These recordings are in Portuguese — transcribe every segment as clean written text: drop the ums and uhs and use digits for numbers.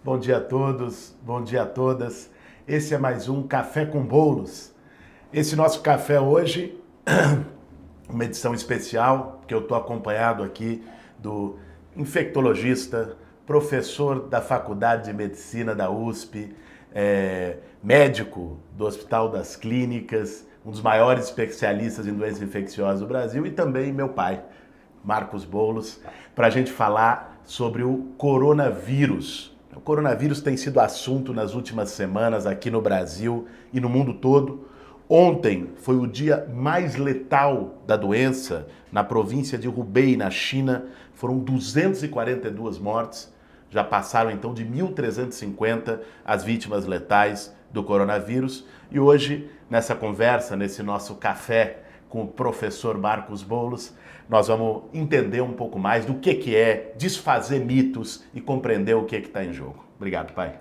Bom dia a todos, bom dia a todas. Esse é mais um Café com Bolos. Esse nosso café hoje, uma edição especial, que eu estou acompanhado aqui do infectologista, professor da Faculdade de Medicina da USP, médico do Hospital das Clínicas, um dos maiores especialistas em doenças infecciosas do Brasil, e também meu pai, Marcos Bolos, para a gente falar sobre o coronavírus. O coronavírus tem sido assunto nas últimas semanas aqui no Brasil e no mundo todo. Ontem foi o dia mais letal da doença na província de Hubei, na China. Foram 242 mortes. Já passaram então de 1.350 as vítimas letais do coronavírus. E hoje, nessa conversa, nesse nosso café com o professor Marcos Bolos, nós vamos entender um pouco mais do que é, desfazer mitos e compreender o que está em jogo. Obrigado, pai.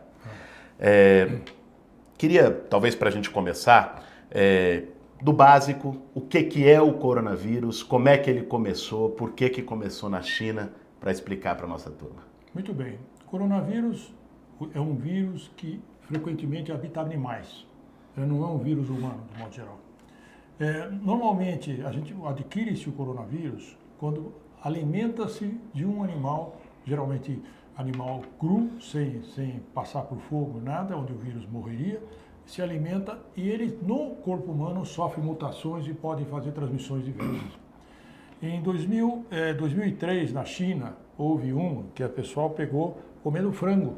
Queria, talvez para a gente começar, do básico, o que é o coronavírus, como é que ele começou, por que começou na China, para explicar para a nossa turma. Muito bem. O coronavírus é um vírus que frequentemente habita animais. Não é um vírus humano, de modo geral. Normalmente, a gente adquire-se o coronavírus quando alimenta-se de um animal, geralmente animal cru, sem passar por fogo, nada, onde o vírus morreria, se alimenta e ele, no corpo humano, sofre mutações e pode fazer transmissões de vírus. Em 2003, na China, houve que o pessoal pegou comendo frango.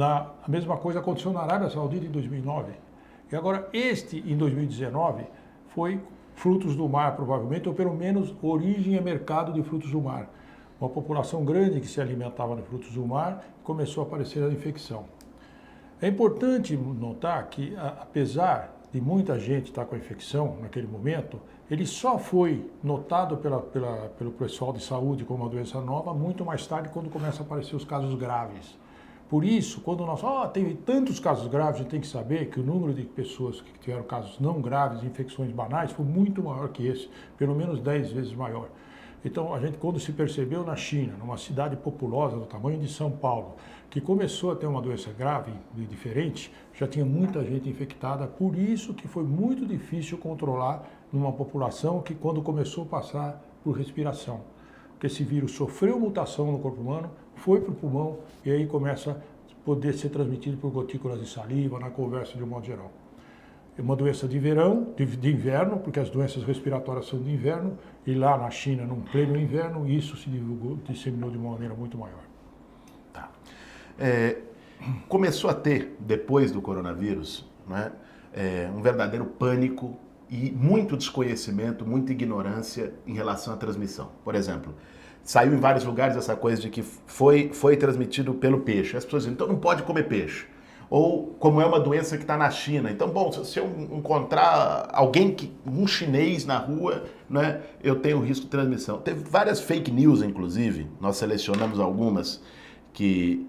A mesma coisa aconteceu na Arábia Saudita em 2009. E agora, em 2019, foi frutos do mar, provavelmente, ou pelo menos origem e mercado de frutos do mar. Uma população grande que se alimentava de frutos do mar, começou a aparecer a infecção. É importante notar que, apesar de muita gente estar com a infecção naquele momento, ele só foi notado pelo pessoal de saúde como uma doença nova muito mais tarde, quando começam a aparecer os casos graves. Por isso, quando nós tem tantos casos graves, a gente tem que saber que o número de pessoas que tiveram casos não graves, infecções banais, foi muito maior que esse, pelo menos 10 vezes maior. Então, a gente, quando se percebeu na China, numa cidade populosa do tamanho de São Paulo, que começou a ter uma doença grave e diferente, já tinha muita gente infectada, por isso que foi muito difícil controlar numa população que, quando começou a passar por respiração. Porque esse vírus sofreu mutação no corpo humano, foi para o pulmão e aí começa a poder ser transmitido por gotículas de saliva, na conversa de um modo geral. É uma doença de verão, de inverno, porque as doenças respiratórias são de inverno, e lá na China, num pleno inverno, isso se disseminou de uma maneira muito maior. Tá. Começou a ter, depois do coronavírus, né, um verdadeiro pânico e muito desconhecimento, muita ignorância em relação à transmissão. Por exemplo, saiu em vários lugares essa coisa de que foi transmitido pelo peixe. As pessoas dizem, então não pode comer peixe. Ou como é uma doença que está na China. Então, bom, se eu encontrar um chinês na rua, né, eu tenho risco de transmissão. Teve várias fake news, inclusive, nós selecionamos algumas que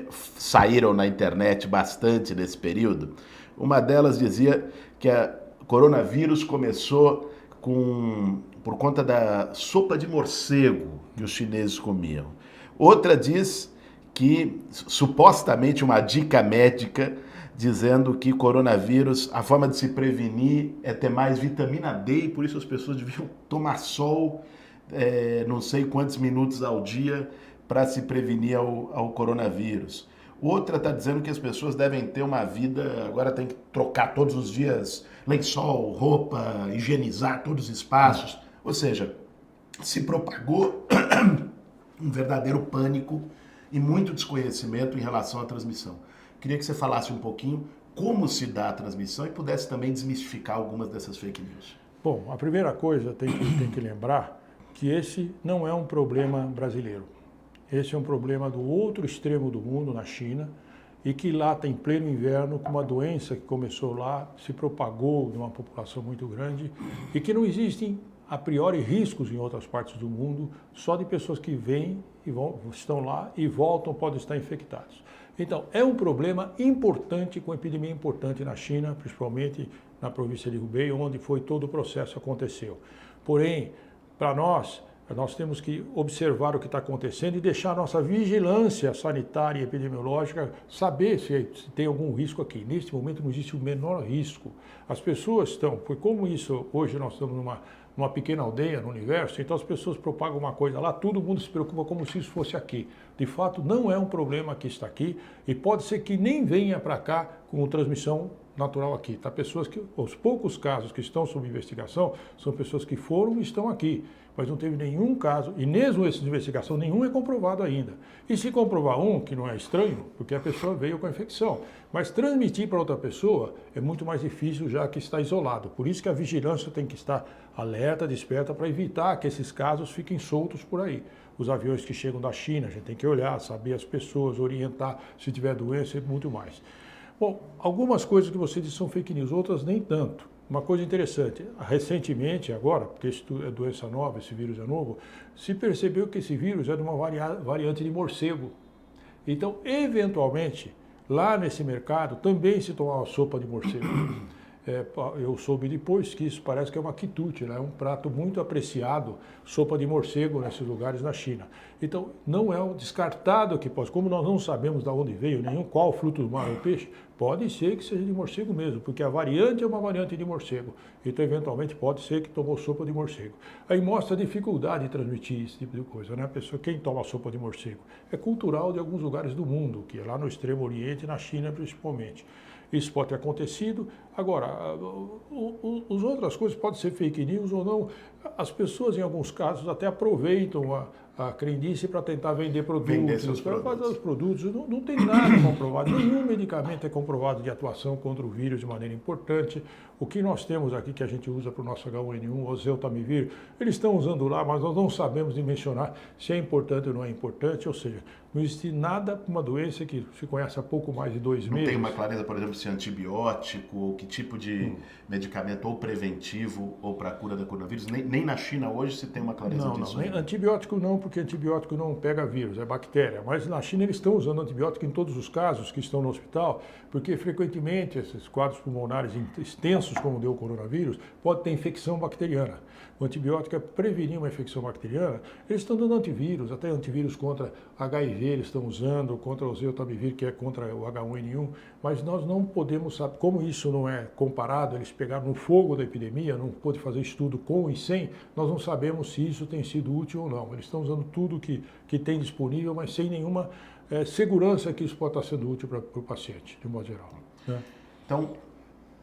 saíram na internet bastante nesse período. Uma delas dizia que o coronavírus começou por conta da sopa de morcego que os chineses comiam. Outra diz que, supostamente, uma dica médica dizendo que coronavírus, a forma de se prevenir é ter mais vitamina D e por isso as pessoas deviam tomar sol não sei quantos minutos ao dia para se prevenir ao coronavírus. Outra está dizendo que as pessoas devem ter uma vida, agora tem que trocar todos os dias lençol, roupa, higienizar todos os espaços. Ou seja, se propagou um verdadeiro pânico e muito desconhecimento em relação à transmissão. Queria que você falasse um pouquinho como se dá a transmissão e pudesse também desmistificar algumas dessas fake news. Bom, a primeira coisa tem que lembrar que esse não é um problema brasileiro. Esse é um problema do outro extremo do mundo, na China, e que lá tem pleno inverno, com uma doença que começou lá, se propagou de uma população muito grande e que não existem, a priori, riscos em outras partes do mundo, só de pessoas que vêm e estão lá e voltam, podem estar infectados. Então, é um problema importante, com epidemia importante na China, principalmente na província de Hubei, onde todo o processo aconteceu. Porém, para nós, Nós temos que observar o que está acontecendo e deixar a nossa vigilância sanitária e epidemiológica saber se tem algum risco aqui. Neste momento não existe o menor risco. As pessoas estão, porque como isso, hoje nós estamos numa pequena aldeia no universo, então as pessoas propagam uma coisa lá, todo mundo se preocupa como se isso fosse aqui. De fato, não é um problema que está aqui e pode ser que nem venha para cá com transmissão natural aqui. Tá? Pessoas que, os poucos casos que estão sob investigação, são pessoas que foram e estão aqui, mas não teve nenhum caso, e mesmo esse de investigação, nenhum é comprovado ainda. E se comprovar um, que não é estranho, porque a pessoa veio com a infecção, mas transmitir para outra pessoa é muito mais difícil já que está isolado. Por isso que a vigilância tem que estar alerta, desperta, para evitar que esses casos fiquem soltos por aí. Os aviões que chegam da China, a gente tem que olhar, saber as pessoas, orientar se tiver doença e muito mais. Bom, algumas coisas que você disse são fake news, outras nem tanto. Uma coisa interessante, recentemente, agora, porque isso é doença nova, esse vírus é novo, se percebeu que esse vírus é de uma variante de morcego. Então, eventualmente, lá nesse mercado, também se tomava sopa de morcego. Eu soube depois que isso parece que é uma quitute, né? É um prato muito apreciado, sopa de morcego nesses lugares na China. Então, não é descartado que possa, como nós não sabemos de onde veio, nenhum qual fruto do mar ou peixe, pode ser que seja de morcego mesmo, porque a variante é uma variante de morcego. Então, eventualmente, pode ser que tomou sopa de morcego. Aí mostra a dificuldade de transmitir esse tipo de coisa, né? A pessoa, quem toma sopa de morcego? É cultural de alguns lugares do mundo, que é lá no Extremo Oriente, na China principalmente. Isso pode ter acontecido. Agora, as outras coisas podem ser fake news ou não. As pessoas, em alguns casos, até aproveitam a crendice para tentar vender produtos, para fazer os produtos. Não tem nada comprovado, nenhum medicamento é comprovado de atuação contra o vírus de maneira importante. O que nós temos aqui, que a gente usa para o nosso H1N1, o oseltamivir, eles estão usando lá, mas nós não sabemos dimensionar se é importante ou não é importante, ou seja, não existe nada para uma doença que se conhece há pouco mais de 2 meses. Não tem uma clareza, por exemplo, se é antibiótico, ou que tipo de medicamento, ou preventivo, ou para a cura da coronavírus? Nem na China hoje se tem uma clareza disso. Não, antibiótico não, porque antibiótico não pega vírus, é bactéria. Mas na China eles estão usando antibiótico em todos os casos que estão no hospital, porque frequentemente esses quadros pulmonares extensos, como deu o coronavírus, pode ter infecção bacteriana. O antibiótico é prevenir uma infecção bacteriana. Eles estão dando antivírus, até antivírus contra HIV eles estão usando, contra o oseltamivir, que é contra o H1N1, mas nós não podemos saber, como isso não é comparado, eles pegaram no fogo da epidemia, não pôde fazer estudo com e sem, nós não sabemos se isso tem sido útil ou não. Eles estão usando tudo que tem disponível, mas sem nenhuma segurança que isso pode estar sendo útil para o paciente, de modo geral. Né? Então,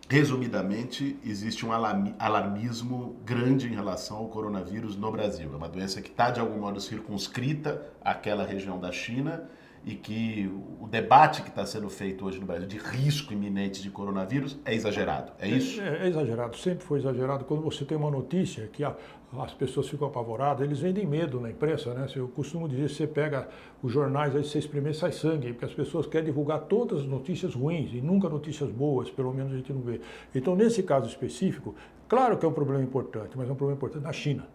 resumidamente, existe um alarmismo grande em relação ao coronavírus no Brasil. É uma doença que está, de algum modo, circunscrita àquela região da China e que o debate que está sendo feito hoje no Brasil de risco iminente de coronavírus é exagerado. É isso? É exagerado, sempre foi exagerado. Quando você tem uma notícia que as pessoas ficam apavoradas, eles vendem medo na imprensa, né? Eu costumo dizer, você pega os jornais, aí você espremer, sai sangue, porque as pessoas querem divulgar todas as notícias ruins e nunca notícias boas, pelo menos a gente não vê. Então, nesse caso específico, claro que é um problema importante, mas é um problema importante na China.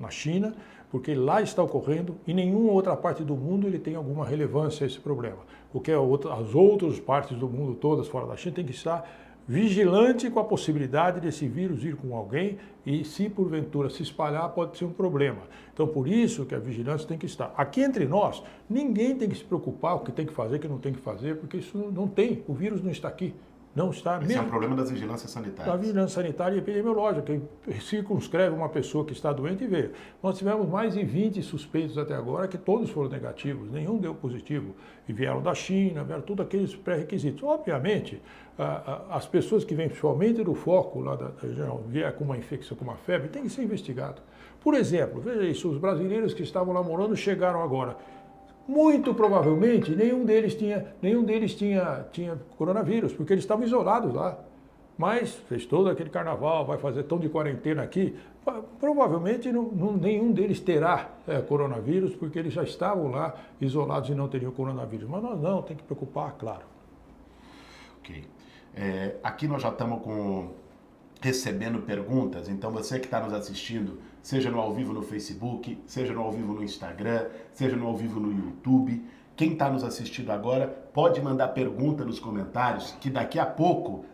Na China, porque lá está ocorrendo e nenhuma outra parte do mundo ele tem alguma relevância a esse problema. O que as outras partes do mundo, todas fora da China, tem que estar vigilante com a possibilidade desse vírus ir com alguém e, se porventura se espalhar, pode ser um problema. Então, por isso que a vigilância tem que estar. Aqui entre nós, ninguém tem que se preocupar com o que tem que fazer, o que não tem que fazer, porque isso não tem, o vírus não está aqui. Não está mesmo. Esse é um problema das vigilâncias sanitárias. Da vigilância sanitária e epidemiológica, que circunscreve uma pessoa que está doente e vê. Nós tivemos mais de 20 suspeitos até agora, que todos foram negativos, nenhum deu positivo. E vieram da China, vieram todos aqueles pré-requisitos. Obviamente, as pessoas que vêm principalmente do foco lá da região, vier com uma infecção, com uma febre, tem que ser investigado. Por exemplo, veja isso, os brasileiros que estavam lá morando chegaram agora. Muito provavelmente nenhum deles tinha coronavírus, porque eles estavam isolados lá. Mas fez todo aquele carnaval, vai fazer tão de quarentena aqui. Provavelmente nenhum deles terá coronavírus, porque eles já estavam lá isolados e não teriam coronavírus. Mas nós não, tem que preocupar, claro. Ok. Aqui nós já estamos recebendo perguntas, então você que está nos assistindo, seja no ao vivo no Facebook, seja no ao vivo no Instagram, seja no ao vivo no YouTube, quem está nos assistindo agora pode mandar pergunta nos comentários, que daqui a pouco,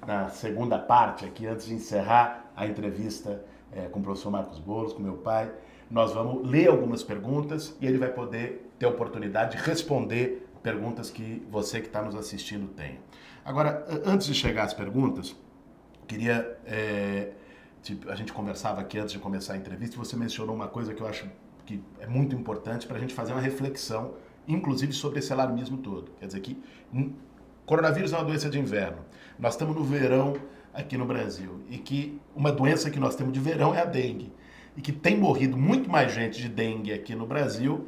na segunda parte aqui, antes de encerrar a entrevista com o professor Marcos Boulos, com meu pai, Nós vamos ler algumas perguntas e ele vai poder ter a oportunidade de responder perguntas que você que está nos assistindo tem. Agora, antes de chegar às perguntas, queria... a gente conversava aqui antes de começar a entrevista e você mencionou uma coisa que eu acho que é muito importante para a gente fazer uma reflexão, inclusive sobre esse alarmismo todo. Quer dizer que coronavírus é uma doença de inverno. Nós estamos no verão aqui no Brasil e que uma doença que nós temos de verão é a dengue. E que tem morrido muito mais gente de dengue aqui no Brasil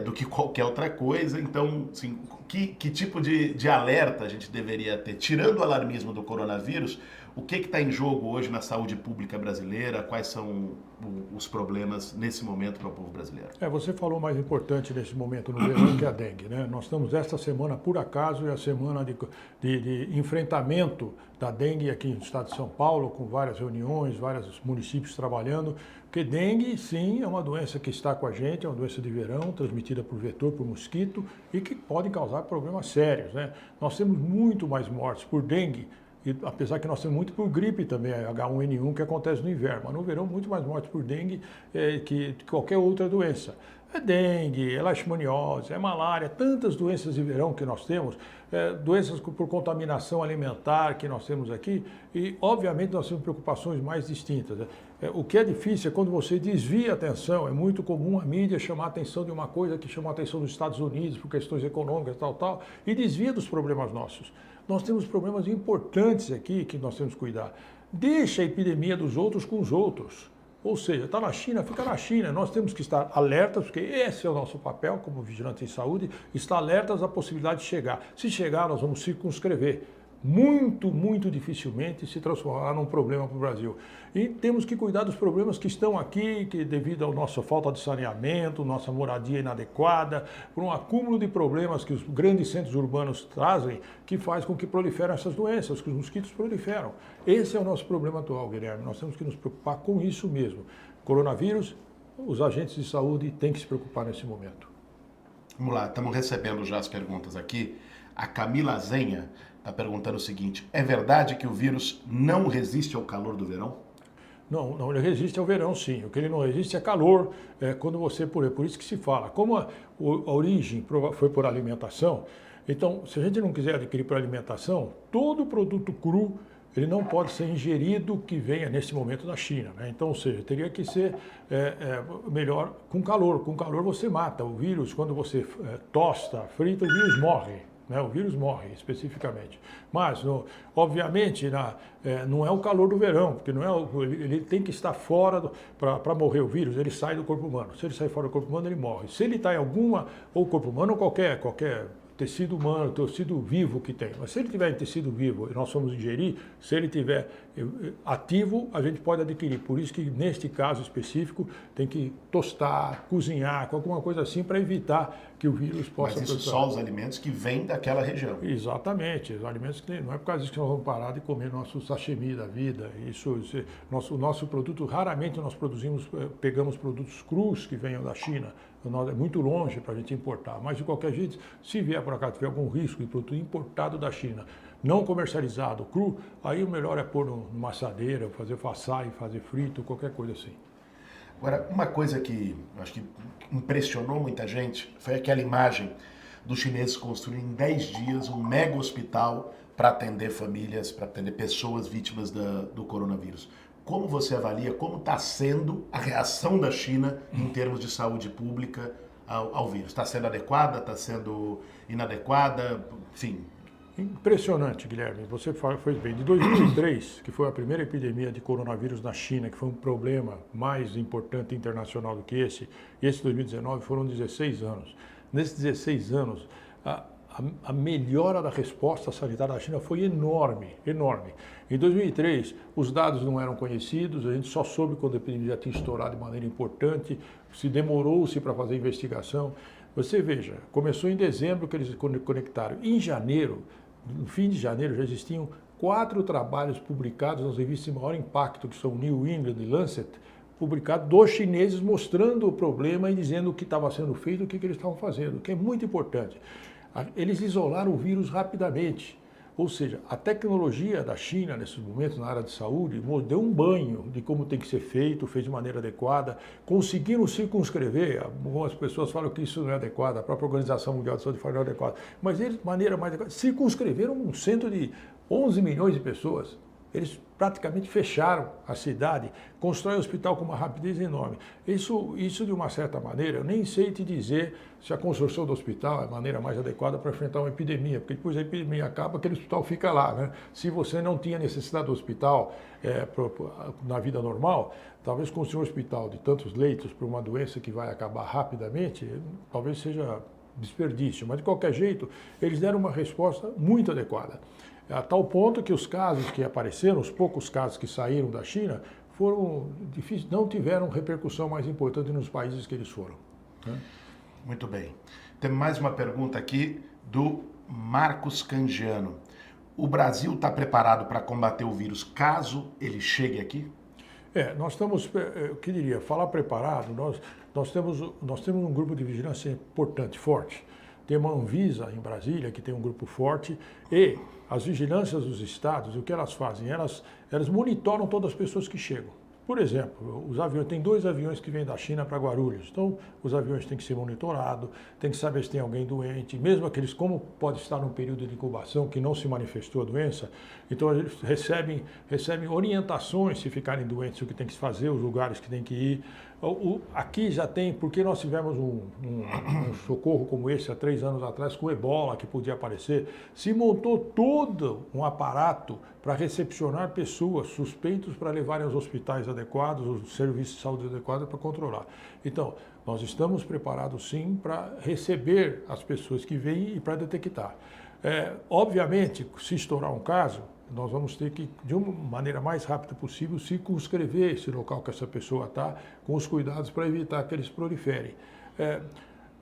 do que qualquer outra coisa. Então, assim, que tipo de alerta a gente deveria ter? Tirando o alarmismo do coronavírus, o que está em jogo hoje na saúde pública brasileira? Quais são os problemas nesse momento para o povo brasileiro? Você falou o mais importante nesse momento no verão, que é a dengue, né? Nós estamos esta semana, por acaso, é a semana de enfrentamento da dengue aqui no estado de São Paulo, com várias reuniões, vários municípios trabalhando, porque dengue, sim, é uma doença que está com a gente, é uma doença de verão, transmitida por vetor, por mosquito, e que pode causar problemas sérios, né? Nós temos muito mais mortes por dengue, e, apesar que nós temos muito por gripe também, H1N1, que acontece no inverno, mas no verão muito mais mortes por dengue que qualquer outra doença. É dengue, é leishmaniose, é malária, tantas doenças de verão que nós temos, doenças por contaminação alimentar que nós temos aqui, e obviamente nós temos preocupações mais distintas. O que é difícil é quando você desvia a atenção, é muito comum a mídia chamar a atenção de uma coisa que chama a atenção dos Estados Unidos por questões econômicas, tal, e desvia dos problemas nossos. Nós temos problemas importantes aqui que nós temos que cuidar. Deixa a epidemia dos outros com os outros. Ou seja, está na China, fica na China. Nós temos que estar alertas, porque esse é o nosso papel como vigilantes em saúde, estar alertas à possibilidade de chegar. Se chegar, nós vamos circunscrever. Muito, muito dificilmente se transformará num problema para o Brasil. E temos que cuidar dos problemas que estão aqui, que devido à nossa falta de saneamento, nossa moradia inadequada, por um acúmulo de problemas que os grandes centros urbanos trazem, que faz com que proliferem essas doenças, que os mosquitos proliferam. Esse é o nosso problema atual, Guilherme. Nós temos que nos preocupar com isso mesmo. Coronavírus, os agentes de saúde têm que se preocupar nesse momento. Vamos lá, estamos recebendo já as perguntas aqui. A Camila Zenha está perguntando o seguinte: é verdade que o vírus não resiste ao calor do verão? Não, ele resiste ao verão, sim. O que ele não resiste é calor, quando você... Por isso que se fala. Como a origem foi por alimentação, então, se a gente não quiser adquirir por alimentação, todo produto cru, ele não pode ser ingerido que venha nesse momento da China, né? Então, ou seja, teria que ser melhor com calor. Com calor você mata. O vírus, quando você tosta, frita, o vírus morre. O vírus morre especificamente, mas obviamente não é o calor do verão, porque ele tem que estar fora para morrer o vírus, ele sai do corpo humano. Se ele sai fora do corpo humano, ele morre. Se ele está em ou corpo humano ou qualquer tecido humano, tecido vivo que tem. Mas se ele tiver em tecido vivo e nós formos ingerir, se ele tiver ativo, a gente pode adquirir. Por isso que neste caso específico tem que tostar, cozinhar, com alguma coisa assim para evitar que o vírus possa... Mas isso só os alimentos que vêm daquela região. Exatamente, os alimentos que não é por causa disso que nós vamos parar de comer nosso sashimi da vida. O nosso produto, raramente nós pegamos produtos crus que venham da China. É muito longe para a gente importar, mas de qualquer jeito, se vier para cá, tiver algum risco de produto importado da China, não comercializado, cru, aí o melhor é pôr numa assadeira, fazer façai, fazer frito, qualquer coisa assim. Agora, uma coisa que eu acho que impressionou muita gente foi aquela imagem dos chineses construírem em 10 dias um mega hospital para atender famílias, para atender pessoas vítimas do coronavírus. Como você avalia, como está sendo a reação da China em termos de saúde pública ao vírus? Está sendo adequada? Está sendo inadequada? Enfim. Impressionante, Guilherme. Você fez bem. De 2003, que foi a primeira epidemia de coronavírus na China, que foi um problema mais importante internacional do que esse 2019 foram 16 anos. Nesses 16 anos, a melhora da resposta sanitária da China foi enorme, enorme. Em 2003, os dados não eram conhecidos, a gente só soube quando a epidemia já tinha estourado de maneira importante, demorou-se para fazer investigação. Você veja, começou em dezembro que eles conectaram. Em janeiro, no fim de janeiro, já existiam 4 trabalhos publicados nas revistas de maior impacto, que são New England e Lancet, publicados dos chineses mostrando o problema e dizendo o que estava sendo feito, o que eles estavam fazendo, que é muito importante. Eles isolaram o vírus rapidamente. Ou seja, a tecnologia da China, nesses momentos, na área de saúde, deu um banho de como tem que ser feito, fez de maneira adequada, conseguiram circunscrever. Algumas pessoas falam que isso não é adequado, a própria Organização Mundial de Saúde fala que não é adequado, mas eles, de maneira mais adequada, circunscreveram um centro de 11 milhões de pessoas. Eles praticamente fecharam a cidade, constroem o hospital com uma rapidez enorme. Isso, de uma certa maneira, eu nem sei te dizer se a construção do hospital é a maneira mais adequada para enfrentar uma epidemia, porque depois a epidemia acaba, aquele hospital fica lá, né? Se você não tinha necessidade do hospital na vida normal, talvez construir um hospital de tantos leitos para uma doença que vai acabar rapidamente, talvez seja desperdício. Mas, de qualquer jeito, eles deram uma resposta muito adequada. A tal ponto que os casos que apareceram, os poucos casos que saíram da China, foram difíceis, não tiveram repercussão mais importante nos países que eles foram. Né? Muito bem. Tem mais uma pergunta aqui do Marcos Cangiano. O Brasil está preparado para combater o vírus caso ele chegue aqui? Nós estamos, eu que diria, falar preparado, nós temos um grupo de vigilância importante, forte. Tem uma Anvisa em Brasília, que tem um grupo forte, e as vigilâncias dos estados, o que elas fazem? Elas monitoram todas as pessoas que chegam. Por exemplo, os aviões, tem 2 aviões que vêm da China para Guarulhos, então os aviões têm que ser monitorados, tem que saber se tem alguém doente, mesmo aqueles, como pode estar num período de incubação que não se manifestou a doença, então eles recebem orientações se ficarem doentes, o que tem que fazer, os lugares que tem que ir. Aqui já tem, porque nós tivemos um socorro como esse há 3 anos atrás, com ebola que podia aparecer, se montou todo um aparato para recepcionar pessoas suspeitos para levarem aos hospitais adequados, os serviços de saúde adequados para controlar. Então, nós estamos preparados sim para receber as pessoas que vêm e para detectar. Obviamente, se estourar um caso, nós vamos ter que, de uma maneira mais rápida possível, circunscrever esse local que essa pessoa está, com os cuidados para evitar que eles proliferem.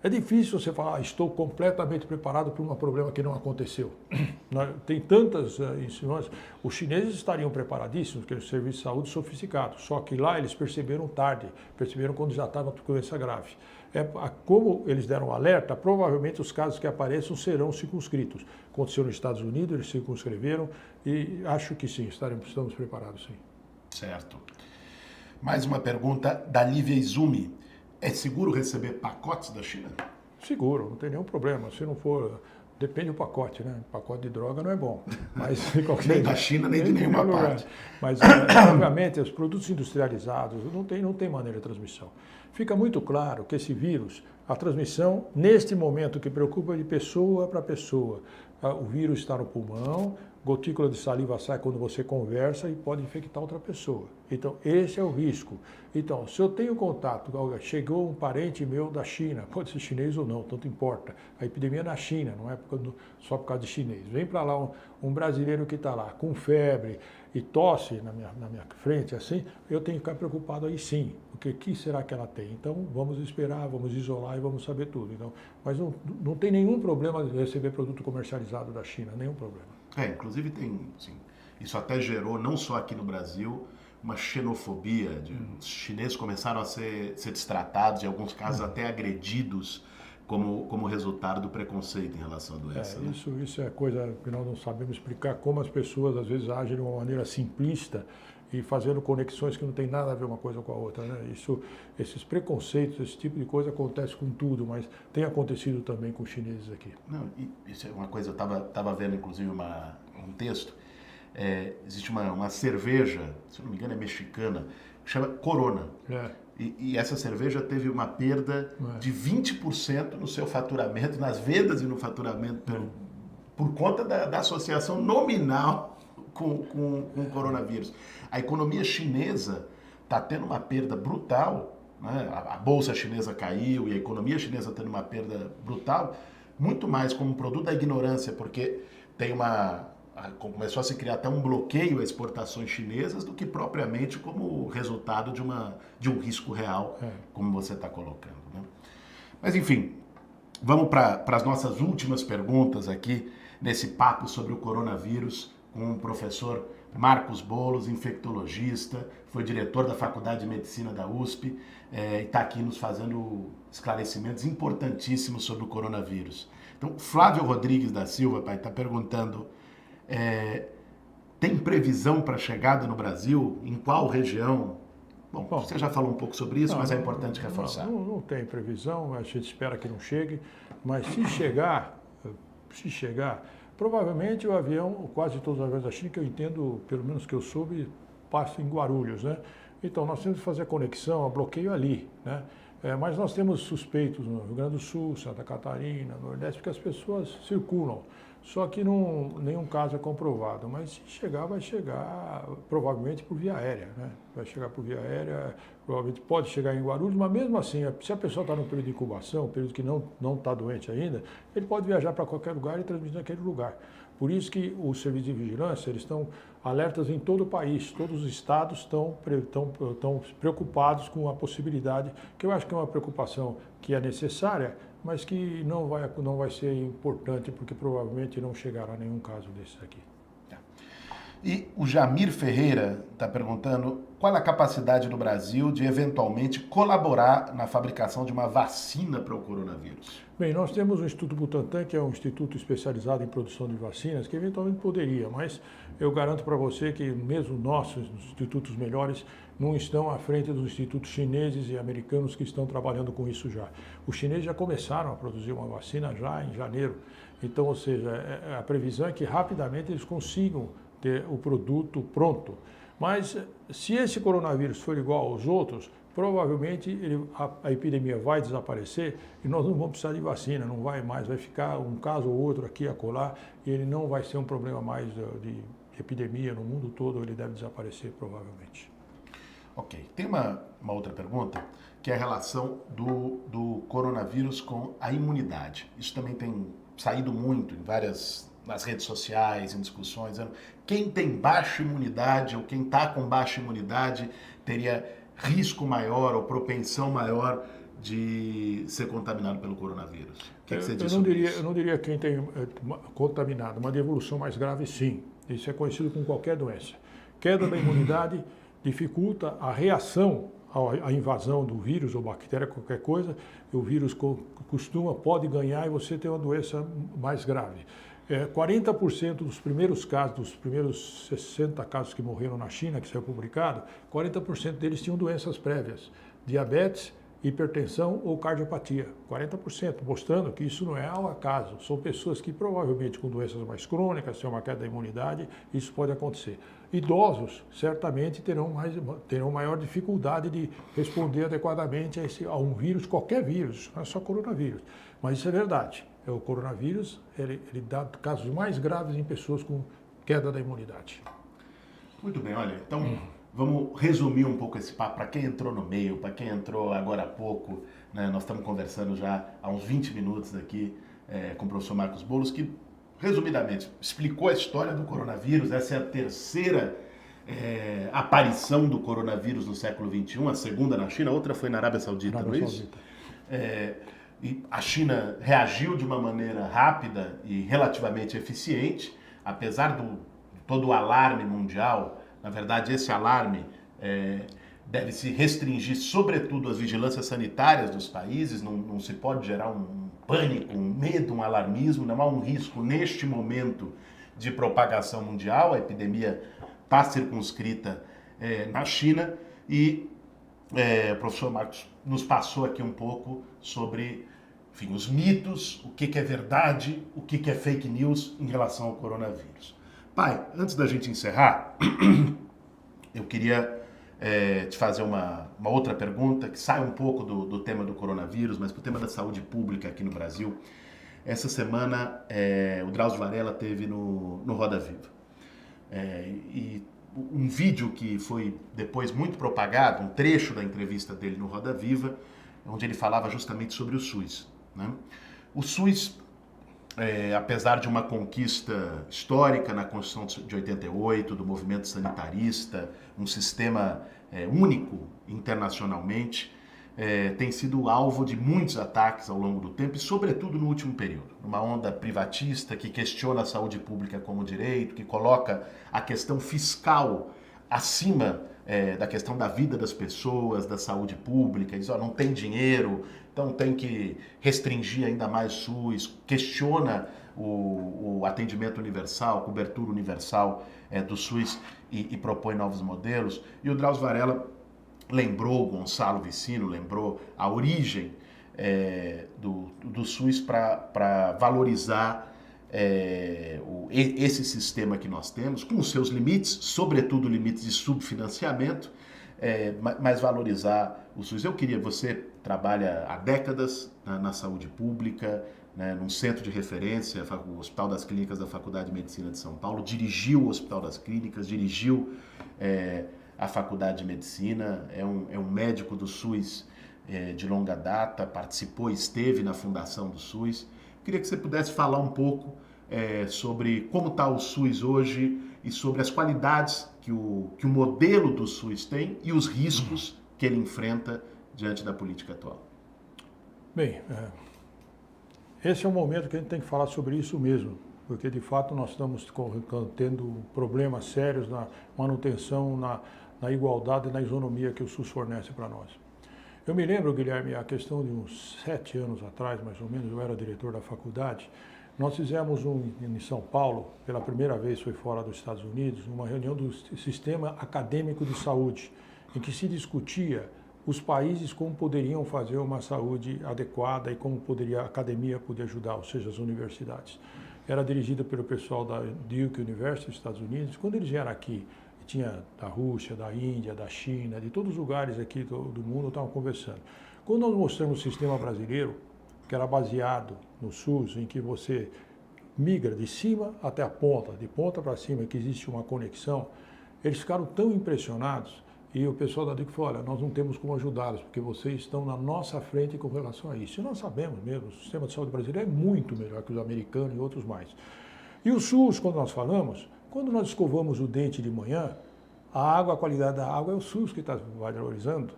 É difícil você falar, estou completamente preparado para um problema que não aconteceu. Tem tantas insinuações. Os chineses estariam preparadíssimos, porque o serviço de saúde sofisticado, só que lá eles perceberam tarde, perceberam quando já estava com doença grave. Como eles deram alerta, provavelmente os casos que apareçam serão circunscritos. Aconteceu nos Estados Unidos, eles circunscreveram e acho que sim, estamos preparados sim. Certo. Mais uma pergunta da Lívia Izumi. É seguro receber pacotes da China? Seguro, não tem nenhum problema. Se não for, depende do pacote, né? Pacote de droga não é bom. Mas, nem da China, nem de nenhuma parte. Mas, obviamente, os produtos industrializados não tem maneira de transmissão. Fica muito claro que esse vírus, a transmissão, neste momento, que preocupa de pessoa para pessoa. O vírus está no pulmão, gotícula de saliva sai quando você conversa e pode infectar outra pessoa. Então, esse é o risco. Então, se eu tenho contato, chegou um parente meu da China, pode ser chinês ou não, tanto importa. A epidemia é na China, não é só por causa de chinês. Vem para lá um brasileiro que está lá com febre e tosse na minha frente, assim, eu tenho que ficar preocupado aí sim, porque o que será que ela tem? Então, vamos esperar, vamos isolar e vamos saber tudo. Então, mas não tem nenhum problema de receber produto comercializado da China, nenhum problema. Inclusive tem, sim, isso até gerou, não só aqui no Brasil, uma xenofobia. Os chineses começaram a ser destratados, em alguns casos até agredidos, como resultado do preconceito em relação à doença. Né? Isso é coisa que nós não sabemos explicar, como as pessoas às vezes agem de uma maneira simplista e fazendo conexões que não tem nada a ver uma coisa com a outra. Né? Esses preconceitos, esse tipo de coisa acontece com tudo, mas tem acontecido também com os chineses aqui. Não, isso é uma coisa, eu estava vendo inclusive um texto, existe uma cerveja, se não me engano é mexicana, que chama Corona. E essa cerveja teve uma perda de 20% no seu faturamento, nas vendas e no faturamento, por conta da associação nominal com o coronavírus. A economia chinesa está tendo uma perda brutal, né? A bolsa chinesa caiu e a economia chinesa tendo uma perda brutal, muito mais como produto da ignorância, porque começou a se criar até um bloqueio a exportações chinesas do que propriamente como resultado de um risco real, como você está colocando. Né? Mas enfim, vamos para as nossas últimas perguntas aqui, nesse papo sobre o coronavírus, com o professor Marcos Boulos, infectologista, foi diretor da Faculdade de Medicina da USP e está aqui nos fazendo esclarecimentos importantíssimos sobre o coronavírus. Então, Flávio Rodrigues da Silva, pai, está perguntando Tem previsão para chegada no Brasil? Em qual região? Bom, você já falou um pouco sobre isso, mas é importante reforçar. Não tem previsão, a gente espera que não chegue, mas se chegar, provavelmente o avião, quase todos os aviões da China, que eu entendo, pelo menos que eu soube, passam em Guarulhos, né? Então nós temos que fazer a conexão, a bloqueio ali, né? Mas nós temos suspeitos no Rio Grande do Sul, Santa Catarina, Nordeste, porque as pessoas circulam. Só que nenhum caso é comprovado, mas se chegar, vai chegar provavelmente por via aérea, né? Vai chegar por via aérea, provavelmente pode chegar em Guarulhos, mas mesmo assim, se a pessoa está no período de incubação, período que não está doente ainda, ele pode viajar para qualquer lugar e transmitir naquele lugar. Por isso que os serviços de vigilância, eles estão alertas em todo o país, todos os estados estão preocupados com a possibilidade, que eu acho que é uma preocupação que é necessária, mas que não vai ser importante, porque provavelmente não chegará nenhum caso desses aqui. E o Jamir Ferreira está perguntando qual a capacidade do Brasil de eventualmente colaborar na fabricação de uma vacina para o coronavírus. Bem, nós temos o Instituto Butantan, que é um instituto especializado em produção de vacinas, que eventualmente poderia, mas eu garanto para você que mesmo nossos institutos melhores não estão à frente dos institutos chineses e americanos que estão trabalhando com isso já. Os chineses já começaram a produzir uma vacina já em janeiro, então, ou seja, a previsão é que rapidamente eles consigam ter o produto pronto. Mas se esse coronavírus for igual aos outros, provavelmente a epidemia vai desaparecer e nós não vamos precisar de vacina, não vai mais, vai ficar um caso ou outro aqui, acolá, e ele não vai ser um problema mais de epidemia no mundo todo, ele deve desaparecer provavelmente. Ok, tem uma outra pergunta, que é a relação do coronavírus com a imunidade. Isso também tem saído muito nas redes sociais, em discussões, dizendo quem tem baixa imunidade ou quem está com baixa imunidade teria risco maior ou propensão maior de ser contaminado pelo coronavírus. O que você diz sobre isso? Eu não diria quem tem contaminado, uma de evolução mais grave, sim. Isso é conhecido com qualquer doença. Queda da imunidade dificulta a reação à invasão do vírus ou bactéria, qualquer coisa. O vírus pode ganhar e você tem uma doença mais grave. 40% dos primeiros casos, dos primeiros 60 casos que morreram na China, que saiu publicado, 40% deles tinham doenças prévias, diabetes, hipertensão ou cardiopatia, 40%, mostrando que isso não é ao acaso, são pessoas que provavelmente com doenças mais crônicas, se é uma queda da imunidade, isso pode acontecer. Idosos certamente terão maior dificuldade de responder adequadamente a um vírus, qualquer vírus, não é só coronavírus, mas isso é verdade. O coronavírus, ele dá casos mais graves em pessoas com queda da imunidade. Muito bem, olha, então vamos resumir um pouco esse papo para quem entrou no meio, para quem entrou agora há pouco, né? Nós estamos conversando já há uns 20 minutos aqui com o professor Marcos Boulos, que resumidamente explicou a história do coronavírus. Essa é a terceira aparição do coronavírus no século XXI, a segunda na China, a outra foi na Arábia Saudita, não é isso? E a China reagiu de uma maneira rápida e relativamente eficiente, apesar de todo o alarme mundial. Na verdade, esse alarme deve se restringir, sobretudo, às vigilâncias sanitárias dos países. Não se pode gerar um pânico, um medo, um alarmismo. Não há um risco, neste momento, de propagação mundial. A epidemia está circunscrita na China e o professor Marcos nos passou aqui um pouco sobre, enfim, os mitos, o que é verdade, o que é fake news em relação ao coronavírus. Pai, antes da gente encerrar, eu queria te fazer uma outra pergunta que sai um pouco do tema do coronavírus, mas para o tema da saúde pública aqui no Brasil. Essa semana o Drauzio Varela teve no Roda Viva. E um vídeo que foi depois muito propagado, um trecho da entrevista dele no Roda Viva, onde ele falava justamente sobre o SUS, né? O SUS, apesar de uma conquista histórica na Constituição de 88, do movimento sanitarista, um sistema único internacionalmente, tem sido alvo de muitos ataques ao longo do tempo e, sobretudo, no último período. Uma onda privatista que questiona a saúde pública como direito, que coloca a questão fiscal acima da questão da vida das pessoas, da saúde pública, diz, ó, não tem dinheiro, então tem que restringir ainda mais o SUS, questiona o atendimento universal, cobertura universal do SUS e propõe novos modelos. E o Drauzio Varela lembrou, Gonçalo Vicino lembrou a origem do SUS para valorizar esse sistema que nós temos, com os seus limites, sobretudo limites de subfinanciamento, mas valorizar o SUS. Você trabalha há décadas na saúde pública, né, num centro de referência, o Hospital das Clínicas da Faculdade de Medicina de São Paulo, dirigiu o Hospital das Clínicas, dirigiu a Faculdade de Medicina, é um médico do SUS de longa data, participou, esteve na fundação do SUS. Queria que você pudesse falar um pouco sobre como está o SUS hoje e sobre as qualidades que o modelo do SUS tem e os riscos que ele enfrenta diante da política atual. Bem, esse é o momento que a gente tem que falar sobre isso mesmo, porque de fato nós estamos tendo problemas sérios na manutenção, na igualdade e na isonomia que o SUS fornece para nós. Eu me lembro, Guilherme, a questão de uns 7 anos atrás, mais ou menos, eu era diretor da faculdade, nós fizemos em São Paulo, pela primeira vez foi fora dos Estados Unidos, uma reunião do Sistema Acadêmico de Saúde, em que se discutia os países como poderiam fazer uma saúde adequada e como a academia podia ajudar, ou seja, as universidades. Era dirigida pelo pessoal da Duke University dos Estados Unidos. Quando eles vieram aqui, tinha da Rússia, da Índia, da China, de todos os lugares aqui do mundo estavam conversando. Quando nós mostramos o sistema brasileiro, que era baseado no SUS, em que você migra de cima até a ponta, de ponta para cima, que existe uma conexão, eles ficaram tão impressionados e o pessoal da DIC falou, olha, nós não temos como ajudá-los, porque vocês estão na nossa frente com relação a isso. E nós sabemos mesmo, o sistema de saúde brasileiro é muito melhor que os americanos e outros mais. E o SUS, quando nós falamos, quando nós escovamos o dente de manhã, a qualidade da água é o SUS que está valorizando.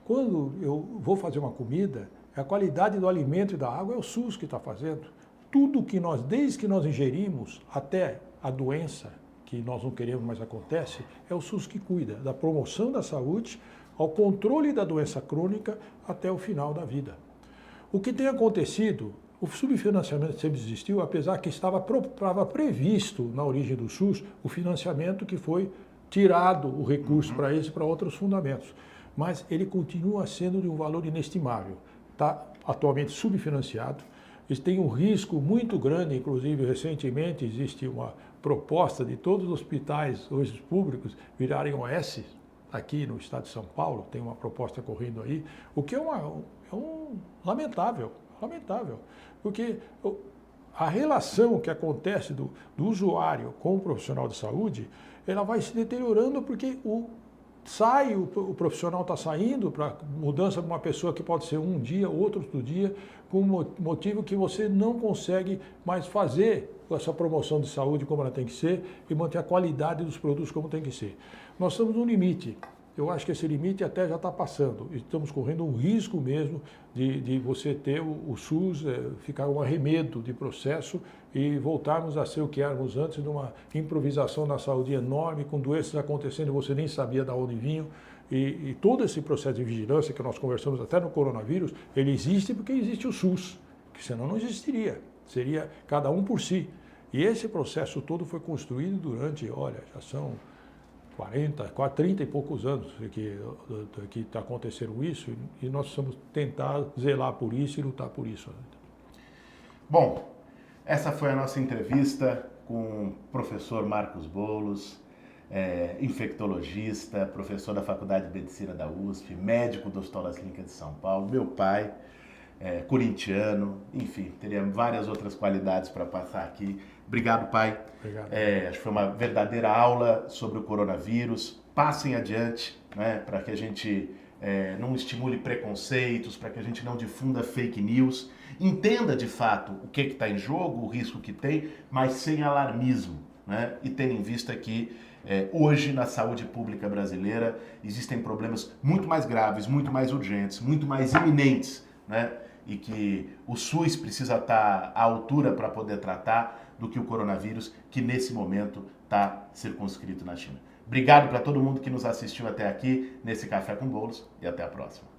Quando eu vou fazer uma comida, a qualidade do alimento e da água é o SUS que está fazendo. Tudo que nós, desde que nós ingerimos até a doença, que nós não queremos, mas acontece, é o SUS que cuida da promoção da saúde, ao controle da doença crônica até o final da vida. O que tem acontecido, o subfinanciamento sempre existiu, apesar que estava previsto na origem do SUS o financiamento que foi tirado o recurso para esse e para outros fundamentos. Mas ele continua sendo de um valor inestimável. Está atualmente subfinanciado. Eles têm um risco muito grande, inclusive recentemente existe uma proposta de todos os hospitais hoje públicos virarem OS, aqui no estado de São Paulo, tem uma proposta correndo aí, o que é lamentável, porque a relação que acontece do usuário com o profissional de saúde, ela vai se deteriorando porque o profissional está saindo para mudança de uma pessoa que pode ser um dia, outro dia, com motivo que você não consegue mais fazer essa promoção de saúde como ela tem que ser e manter a qualidade dos produtos como tem que ser. Nós estamos no limite. Eu acho que esse limite até já está passando. Estamos correndo um risco mesmo de você ter o SUS ficar um arremedo de processo e voltarmos a ser o que éramos antes, de uma improvisação na saúde enorme, com doenças acontecendo e você nem sabia de onde vinham. E todo esse processo de vigilância que nós conversamos até no coronavírus, ele existe porque existe o SUS, que senão não existiria. Seria cada um por si. E esse processo todo foi construído durante, olha, já são quase 30 e poucos anos que está acontecendo isso, e nós precisamos tentar zelar por isso e lutar por isso. Bom, essa foi a nossa entrevista com o professor Marcos Boulos, infectologista, professor da Faculdade de Medicina da USP, médico do Hospital das Clínicas de São Paulo, meu pai, corintiano, enfim, teria várias outras qualidades para passar aqui. Obrigado, pai. Obrigado. Acho que foi uma verdadeira aula sobre o coronavírus. Passem adiante, né, para que a gente não estimule preconceitos, para que a gente não difunda fake news. Entenda, de fato, o que está em jogo, o risco que tem, mas sem alarmismo, né? E tendo em vista que hoje, na saúde pública brasileira, existem problemas muito mais graves, muito mais urgentes, muito mais iminentes, né? E que o SUS precisa estar à altura para poder tratar do que o coronavírus, que nesse momento está circunscrito na China. Obrigado para todo mundo que nos assistiu até aqui nesse Café com Bolos e até a próxima.